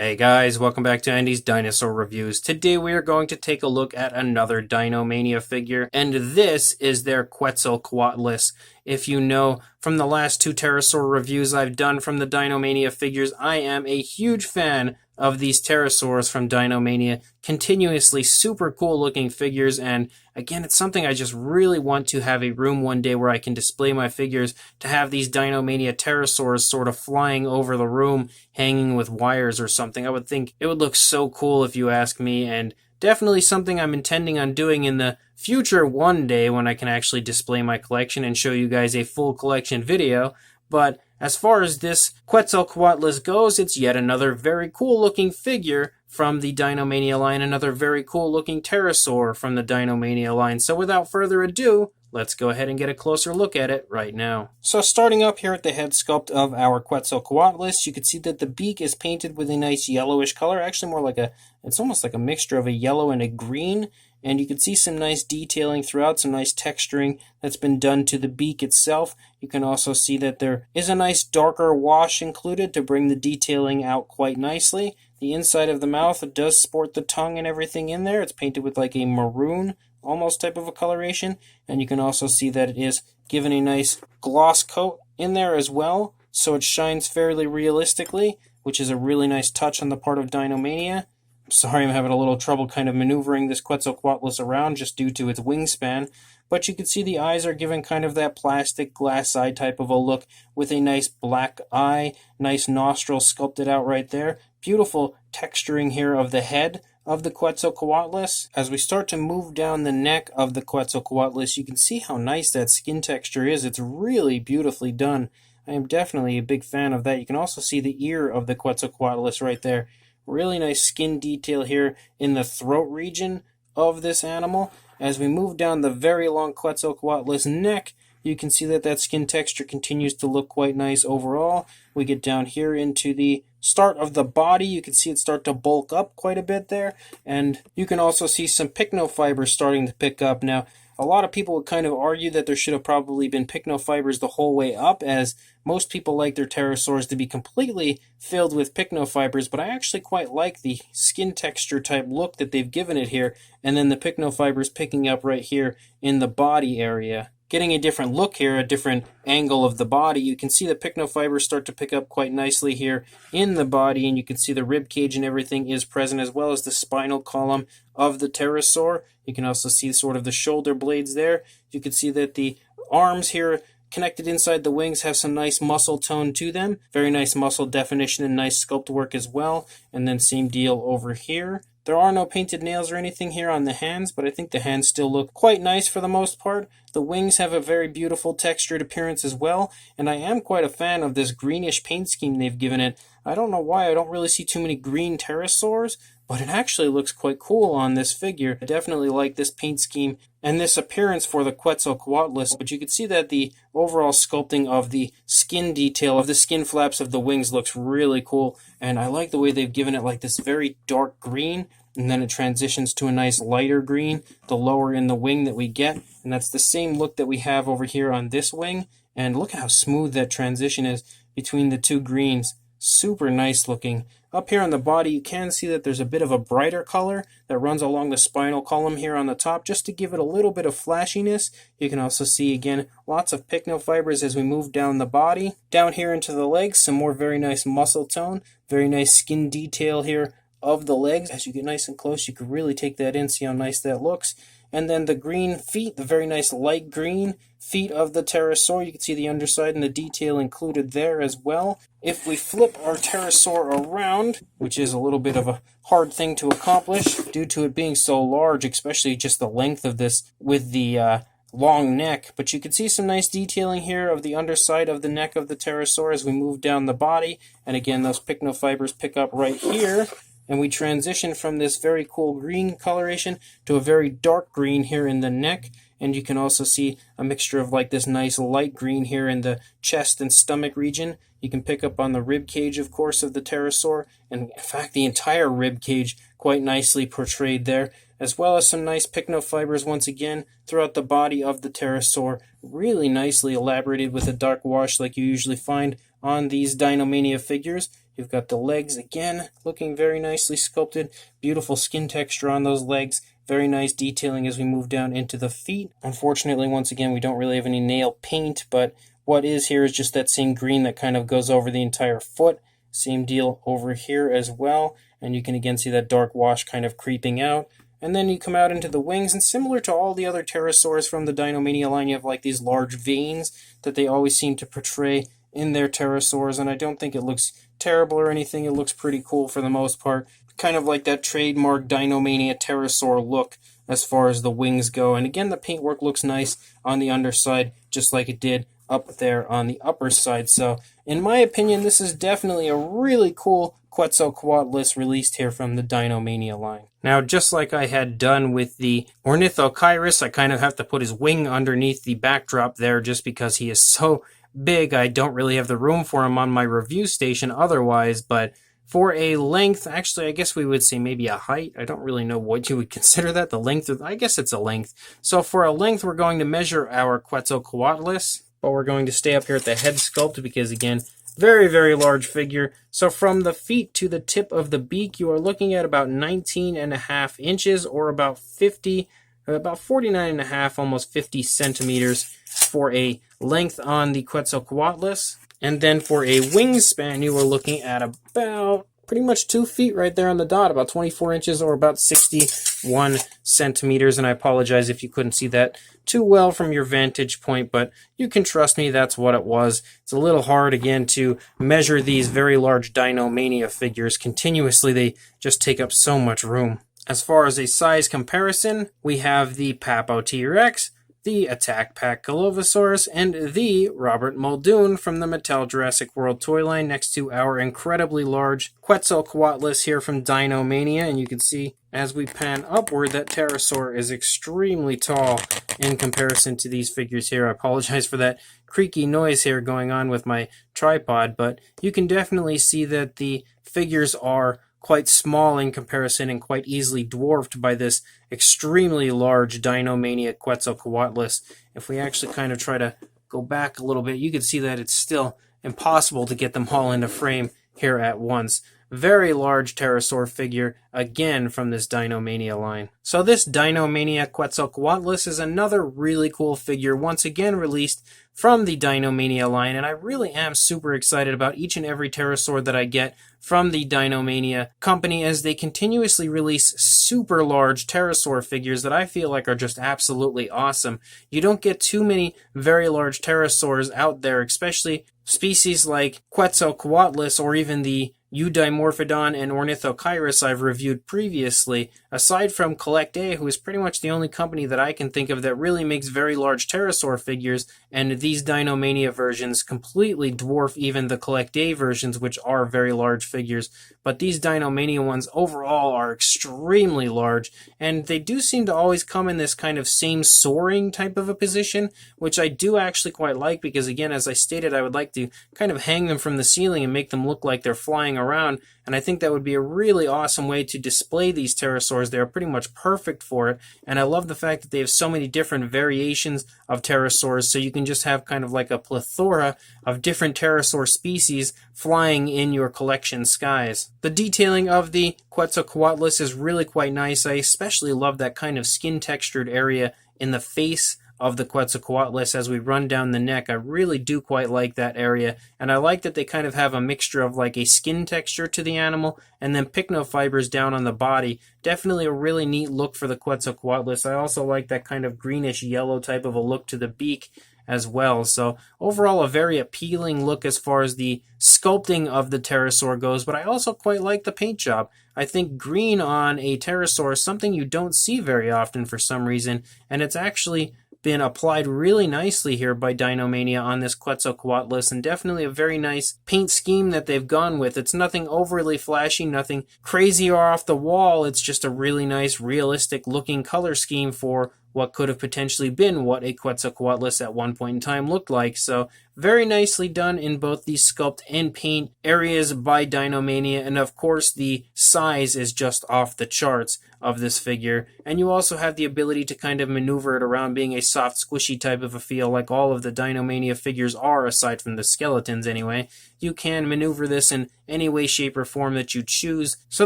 Hey guys, welcome back to Andy's Dinosaur Reviews. Today we are going to take a look at another Dinomania figure, and this is their Quetzalcoatlus. If you know from the last two Pterosaur reviews I've done from the Dinomania figures, I am a huge fan of these Pterosaurs from Dinomania. Continuously super cool looking figures, and again, it's something I just really want to have a room one day where I can display my figures, to have these Dinomania Pterosaurs sort of flying over the room, hanging with wires or something. I would think it would look so cool if you ask me, and definitely something I'm intending on doing in the future one day when I can actually display my collection and show you guys a full collection video. But as far as this Quetzalcoatlus goes, it's yet another very cool looking figure from the Dinomania line, another very cool looking Pterosaur from the Dinomania line. So without further ado, let's go ahead and get a closer look at it right now. So starting up here at the head sculpt of our Quetzalcoatlus, you can see that the beak is painted with a nice yellowish color, actually more like it's almost like a mixture of a yellow and a green. And you can see some nice detailing throughout, some nice texturing that's been done to the beak itself. You can also see that there is a nice darker wash included to bring the detailing out quite nicely. The inside of the mouth, it does sport the tongue and everything in there. It's painted with like a maroon almost type of a coloration. And you can also see that it is given a nice gloss coat in there as well, so it shines fairly realistically, which is a really nice touch on the part of Dinomania. Sorry, I'm having a little trouble kind of maneuvering this Quetzalcoatlus around just due to its wingspan, but you can see the eyes are given kind of that plastic glass eye type of a look with a nice black eye, nice nostril sculpted out right there. Beautiful texturing here of the head of the Quetzalcoatlus. As we start to move down the neck of the Quetzalcoatlus, you can see how nice that skin texture is. It's really beautifully done. I am definitely a big fan of that. You can also see the ear of the Quetzalcoatlus right there. Really nice skin detail here in the throat region of this animal. As we move down the very long Quetzalcoatlus neck, you can see that that skin texture continues to look quite nice overall. We get down here into the start of the body. You can see it start to bulk up quite a bit there. And you can also see some pycnofibers starting to pick up. Now, a lot of people would kind of argue that there should have probably been pycnofibers the whole way up, as most people like their pterosaurs to be completely filled with pycnofibers, but I actually quite like the skin texture type look that they've given it here, and then the pycnofibers picking up right here in the body area. Getting a different look here, a different angle of the body, you can see the pycnofibers start to pick up quite nicely here in the body, and you can see the rib cage and everything is present, as well as the spinal column of the pterosaur. You can also see sort of the shoulder blades there. You can see that the arms here connected inside the wings have some nice muscle tone to them. Very nice muscle definition and nice sculpt work as well. And then same deal over here. There are no painted nails or anything here on the hands, but I think the hands still look quite nice for the most part. The wings have a very beautiful textured appearance as well, and I am quite a fan of this greenish paint scheme they've given it. I don't know why I don't really see too many green pterosaurs, but it actually looks quite cool on this figure. I definitely like this paint scheme and this appearance for the Quetzalcoatlus, but you can see that the overall sculpting of the skin detail of the skin flaps of the wings looks really cool, and I like the way they've given it like this very dark green, and then it transitions to a nice lighter green the lower in the wing that we get, and that's the same look that we have over here on this wing. And look at how smooth that transition is between the two greens. Super nice looking. Up here on the body, you can see that there's a bit of a brighter color that runs along the spinal column here on the top, just to give it a little bit of flashiness. You can also see, again, lots of pycnofibers as we move down the body. Down here into the legs, some more very nice muscle tone, very nice skin detail here of the legs. As you get nice and close, you can really take that in, see how nice that looks. And then the green feet, the very nice light green feet of the pterosaur. You can see the underside and the detail included there as well. If we flip our pterosaur around, which is a little bit of a hard thing to accomplish due to it being so large, especially just the length of this with the long neck, but you can see some nice detailing here of the underside of the neck of the pterosaur as we move down the body. And again, those pycnofibers pick up right here. And we transition from this very cool green coloration to a very dark green here in the neck. And you can also see a mixture of like this nice light green here in the chest and stomach region. You can pick up on the rib cage, of course, of the pterosaur, and in fact the entire rib cage quite nicely portrayed there. as well as some nice pycnofibers once again throughout the body of the pterosaur. Really nicely elaborated with a dark wash like you usually find on these Dinomania figures. You've got the legs again looking very nicely sculpted. Beautiful skin texture on those legs. Very nice detailing as we move down into the feet. Unfortunately, once again, we don't really have any nail paint, but what is here is just that same green that kind of goes over the entire foot. Same deal over here as well. And you can again see that dark wash kind of creeping out. And then you come out into the wings, and similar to all the other pterosaurs from the Dinomania line, you have like these large veins that they always seem to portray in their pterosaurs, and I don't think it looks terrible or anything. It looks pretty cool for the most part. Kind of like that trademark Dinomania pterosaur look as far as the wings go. And again, the paintwork looks nice on the underside, just like it did up there on the upper side. So, in my opinion, this is definitely a really cool Quetzalcoatlus released here from the Dinomania line. Now, just like I had done with the Ornithocheirus, I kind of have to put his wing underneath the backdrop there just because he is so big. I don't really have the room for him on my review station otherwise, but for a length, actually, I guess we would say maybe a height. I don't really know what you would consider that. The length, I guess it's a length. So for a length, we're going to measure our Quetzalcoatlus, but we're going to stay up here at the head sculpt because, again, very, very large figure. So from the feet to the tip of the beak, you are looking at about 19.5 inches or about 49.5, almost 50 centimeters for a length on the Quetzalcoatlus. And then for a wingspan, you are looking at about pretty much 2 feet right there on the dot, about 24 inches or about 61 centimeters. And I apologize if you couldn't see that too well from your vantage point, but you can trust me, that's what it was. It's a little hard, again, to measure these very large Dinomania figures continuously. They just take up so much room. As far as a size comparison, we have the Papo T-Rex, the Attack Pack Golovosaurus, and the Robert Muldoon from the Mattel Jurassic World toy line next to our incredibly large Quetzalcoatlus here from Dinomania. And you can see as we pan upward that Pterosaur is extremely tall in comparison to these figures here. I apologize for that creaky noise here going on with my tripod, but you can definitely see that the figures are quite small in comparison and quite easily dwarfed by this extremely large Dinomania Quetzalcoatlus. If we actually kind of try to go back a little bit, you can see that it's still impossible to get them all into frame here at once. Very large pterosaur figure, again from this Dinomania line. So this Dinomania Quetzalcoatlus is another really cool figure, once again released from the Dinomania line, and I really am super excited about each and every pterosaur that I get from the Dinomania company as they continuously release super large pterosaur figures that I feel like are just absolutely awesome. You don't get too many very large pterosaurs out there, especially species like Quetzalcoatlus or even the Eudimorphodon and Ornithocheirus I've reviewed previously. Aside from Collect A, who is pretty much the only company that I can think of that really makes very large pterosaur figures, and these Dinomania versions completely dwarf even the Collect A versions, which are very large figures. But these Dinomania ones overall are extremely large, and they do seem to always come in this kind of same soaring type of a position, which I do actually quite like because, again, as I stated, I would like to kind of hang them from the ceiling and make them look like they're flying around, and I think that would be a really awesome way to display these pterosaurs. They're pretty much perfect for it, and I love the fact that they have so many different variations of pterosaurs, so you can just have kind of like a plethora of different pterosaur species flying in your collection skies. The detailing of the Quetzalcoatlus is really quite nice. I especially love that kind of skin textured area in the face of the Quetzalcoatlus as we run down the neck. I really do quite like that area, and I like that they kind of have a mixture of like a skin texture to the animal and then pycnofibers down on the body. Definitely a really neat look for the Quetzalcoatlus. I also like that kind of greenish yellow type of a look to the beak as well. So overall, a very appealing look as far as the sculpting of the pterosaur goes, but I also quite like the paint job. I think green on a pterosaur is something you don't see very often for some reason, and it's actually been applied really nicely here by Dinomania on this Quetzalcoatlus, and definitely a very nice paint scheme that they've gone with. It's nothing overly flashy, nothing crazy or off the wall. It's just a really nice, realistic looking color scheme for what could have potentially been what a Quetzalcoatlus at one point in time looked like. So Very nicely done in both the sculpt and paint areas by Dinomania, and of course the size is just off the charts of this figure. And you also have the ability to kind of maneuver it around, being a soft, squishy type of a feel like all of the Dinomania figures are, aside from the skeletons anyway. You can maneuver this in any way, shape, or form that you choose, so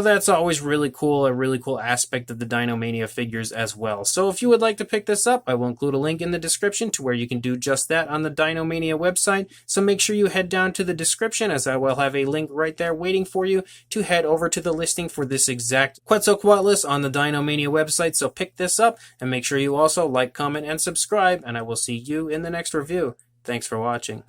that's always really cool, a really cool aspect of the Dinomania figures as well. So if you would like to pick this up, I will include a link in the description to where you can do just that on the Dinomania website, so make sure you head down to the description, as I will have a link right there waiting for you to head over to the listing for this exact Quetzalcoatlus on the Dinomania website. So pick this up, and make sure you also like, comment, and subscribe, and I will see you in the next review. Thanks for watching.